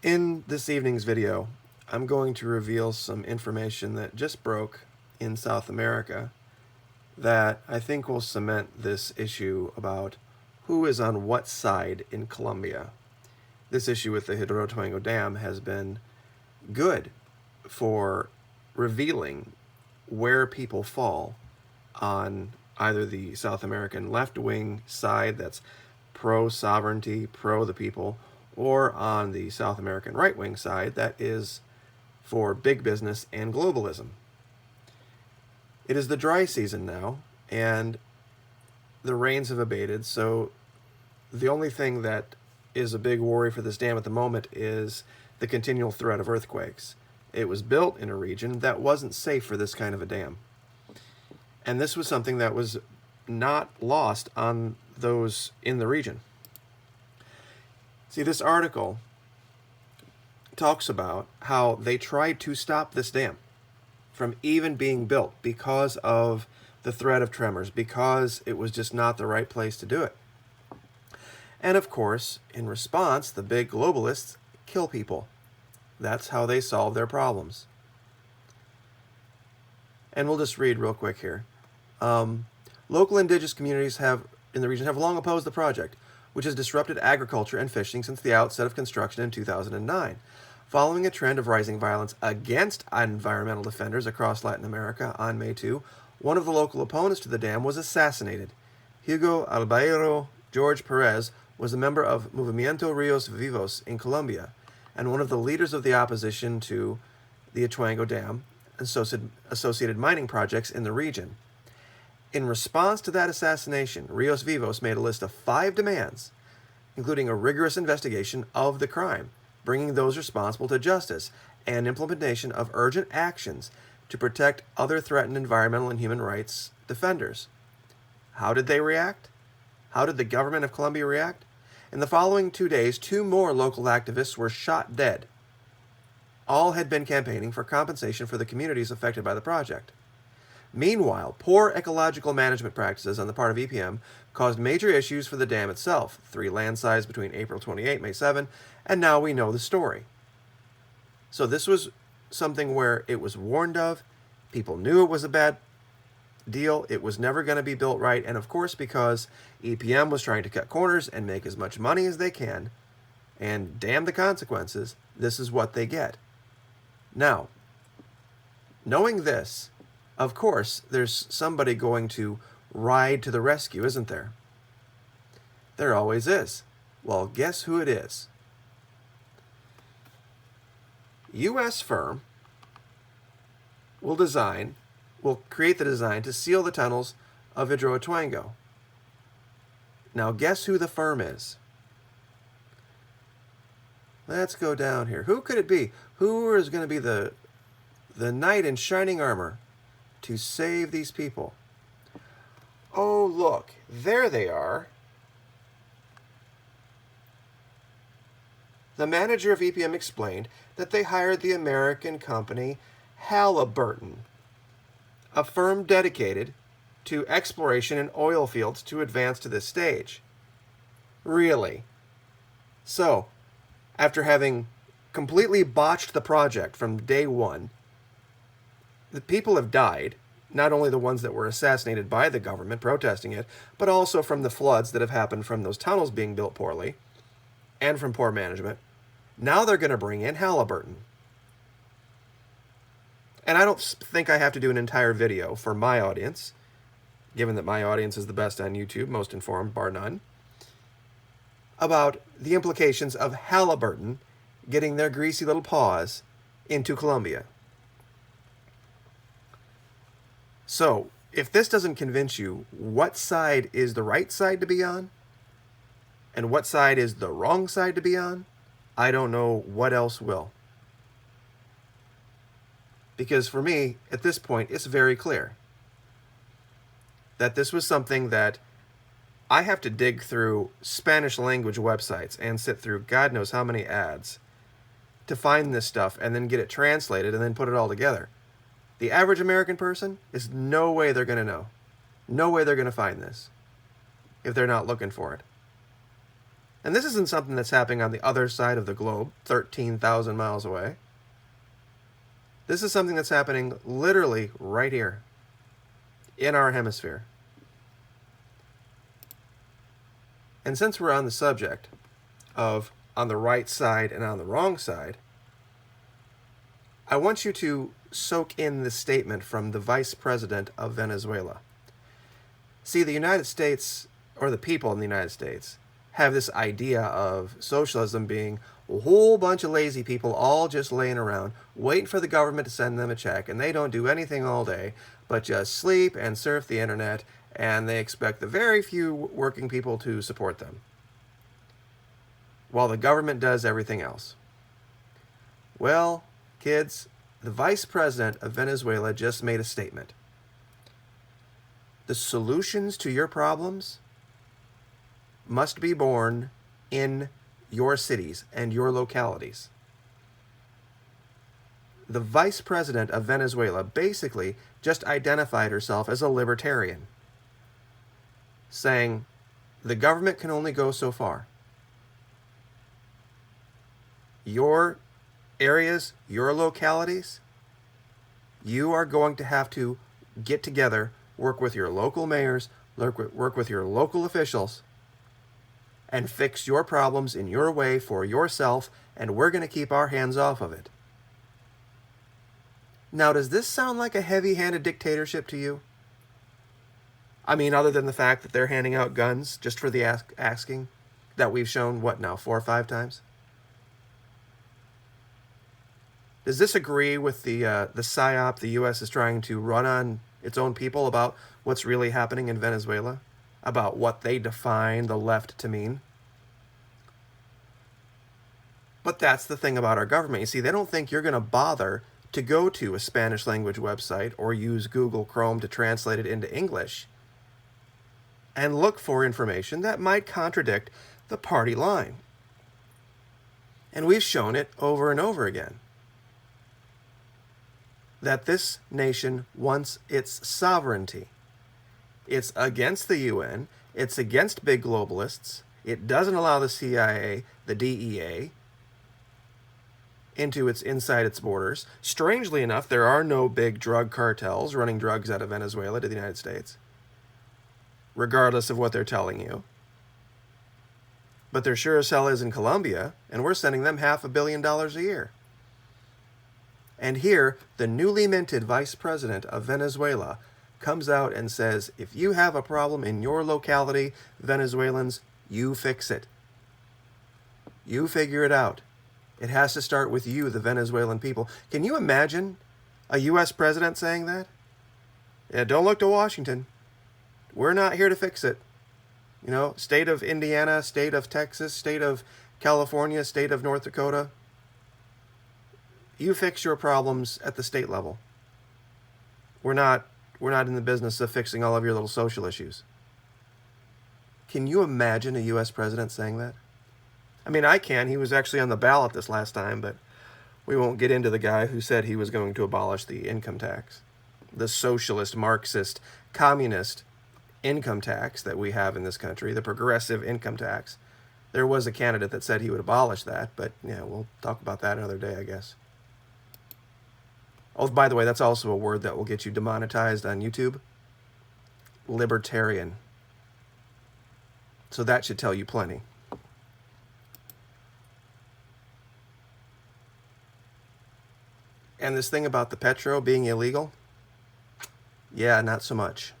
In this evening's video, I'm going to reveal some information that just broke in South America that I think will cement this issue about who is on what side in Colombia. This issue with the Hidroituango Dam has been good for revealing where people fall on either the South American left-wing side that's pro-sovereignty, pro the people, or on the South American right-wing side that is for big business and globalism. It is the dry season now, and the rains have abated, so the only thing that is a big worry for this dam at the moment is the continual threat of earthquakes. It was built in a region that wasn't safe for this kind of a dam. And this was something that was not lost on those in the region. See, this article talks about how they tried to stop this dam from even being built because of the threat of tremors, because it was just not the right place to do it. And of course, in response, the big globalists kill people. That's how they solve their problems. And we'll just read real quick here. Local indigenous communities in the region have long opposed the project, which has disrupted agriculture and fishing since the outset of construction in 2009. Following a trend of rising violence against environmental defenders across Latin America on May 2, one of the local opponents to the dam was assassinated. Hugo Albairo George Perez was a member of Movimiento Ríos Vivos in Colombia and one of the leaders of the opposition to the Ituango Dam and associated mining projects in the region. In response to that assassination, Ríos Vivos made a list of 5 demands, including a rigorous investigation of the crime, bringing those responsible to justice, and implementation of urgent actions to protect other threatened environmental and human rights defenders. How did they react? How did the government of Colombia react? In the following 2 days, 2 more local activists were shot dead. All had been campaigning for compensation for the communities affected by the project. Meanwhile, poor ecological management practices on the part of EPM caused major issues for the dam itself, 3 landslides between April 28 and May 7, and now we know the story. So this was something where it was warned of, people knew it was a bad deal, it was never going to be built right, and of course because EPM was trying to cut corners and make as much money as they can, and damn the consequences, this is what they get. Now, knowing this, of course, there's somebody going to ride to the rescue, isn't there? There always is. Well, guess who it is? U.S. firm will create the design to seal the tunnels of Hidroituango. Now, guess who the firm is? Let's go down here. Who could it be? Who is going to be the knight in shining armor to save these people? Oh, look, there they are. The manager of EPM explained that they hired the American company Halliburton, a firm dedicated to exploration in oil fields to advance to this stage. Really? So, after having completely botched the project from day one, the people have died, not only the ones that were assassinated by the government protesting it, but also from the floods that have happened from those tunnels being built poorly and from poor management. Now they're going to bring in Halliburton. And I don't think I have to do an entire video for my audience, given that my audience is the best on YouTube, most informed, bar none, about the implications of Halliburton getting their greasy little paws into Colombia. So, if this doesn't convince you what side is the right side to be on, and what side is the wrong side to be on, I don't know what else will. Because for me, at this point, it's very clear that this was something that I have to dig through Spanish language websites and sit through God knows how many ads to find this stuff and then get it translated and then put it all together. The average American person is no way they're going to know. No way they're going to find this if they're not looking for it. And this isn't something that's happening on the other side of the globe, 13,000 miles away. This is something that's happening literally right here in our hemisphere. And since we're on the subject of on the right side and on the wrong side, I want you to soak in this statement from the Vice President of Venezuela. See, the United States, or the people in the United States, have this idea of socialism being a whole bunch of lazy people all just laying around, waiting for the government to send them a check, and they don't do anything all day but just sleep and surf the internet, and they expect the very few working people to support them, while the government does everything else. Well, kids, the Vice President of Venezuela just made a statement. The solutions to your problems must be born in your cities and your localities. The Vice President of Venezuela basically just identified herself as a libertarian, saying the government can only go so far. Your areas, your localities, you are going to have to get together, work with your local mayors, work with your local officials, and fix your problems in your way for yourself, and we're going to keep our hands off of it. Now, does this sound like a heavy-handed dictatorship to you? I mean, other than the fact that they're handing out guns just for the asking that we've shown, what now, 4 or 5 times? Does this agree with the PSYOP the U.S. is trying to run on its own people about what's really happening in Venezuela? About what they define the left to mean? But that's the thing about our government. You see, they don't think you're going to bother to go to a Spanish language website or use Google Chrome to translate it into English and look for information that might contradict the party line. And we've shown it over and over again, that this nation wants its sovereignty. It's against the UN. It's against big globalists. It doesn't allow the CIA, the DEA, inside its borders. Strangely enough, there are no big drug cartels running drugs out of Venezuela to the United States, regardless of what they're telling you. But there sure as hell is in Colombia, and we're sending them $500 million a year. And here, the newly minted Vice President of Venezuela comes out and says, if you have a problem in your locality, Venezuelans, you fix it. You figure it out. It has to start with you, the Venezuelan people. Can you imagine a U.S. president saying that? Yeah, don't look to Washington. We're not here to fix it. You know, state of Indiana, state of Texas, state of California, state of North Dakota. You fix your problems at the state level. We're not in the business of fixing all of your little social issues. Can you imagine a U.S. president saying that? I mean, I can. He was actually on the ballot this last time, but we won't get into the guy who said he was going to abolish the income tax. The socialist, Marxist, communist income tax that we have in this country, the progressive income tax. There was a candidate that said he would abolish that, but yeah, we'll talk about that another day, I guess. Oh, by the way, that's also a word that will get you demonetized on YouTube. Libertarian. So that should tell you plenty. And this thing about the petro being illegal? Yeah, not so much.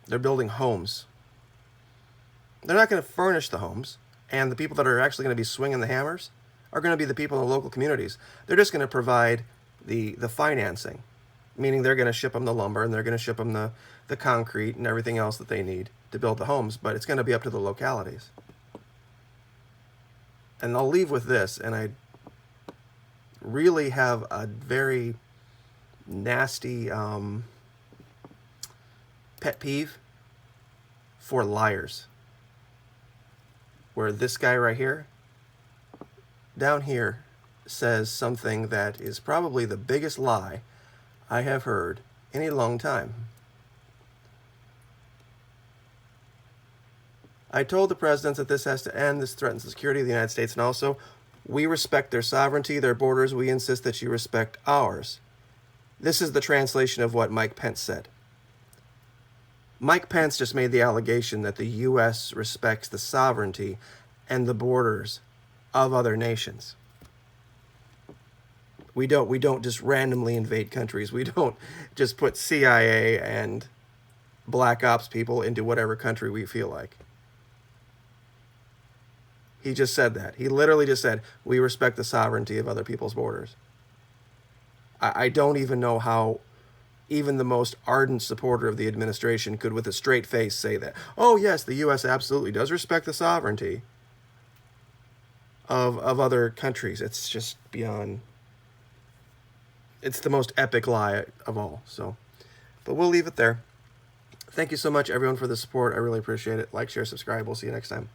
They're building homes. They're not going to furnish the homes, and the people that are actually going to be swinging the hammers are going to be the people in the local communities. They're just going to provide the financing, meaning they're going to ship them the lumber and they're going to ship them the concrete and everything else that they need to build the homes, but it's going to be up to the localities. And I'll leave with this, and I really have a very nasty pet peeve for liars, where this guy right here, down here, says something that is probably the biggest lie I have heard in a long time. I told the presidents that this has to end. This threatens the security of the United States, and also, we respect their sovereignty, their borders. We insist that you respect ours. This is the translation of what Mike Pence said. Mike Pence just made the allegation that the U.S. respects the sovereignty and the borders of other nations. We don't just randomly invade countries. We don't just put CIA and black ops people into whatever country we feel like. He just said that. He literally just said, we respect the sovereignty of other people's borders. I don't even know how even the most ardent supporter of the administration could with a straight face say that. Oh, yes, the U.S. absolutely does respect the sovereignty of other countries. It's just beyond... It's the most epic lie of all. So, but we'll leave it there. Thank you so much, everyone, for the support. I really appreciate it. Like, share, subscribe. We'll see you next time.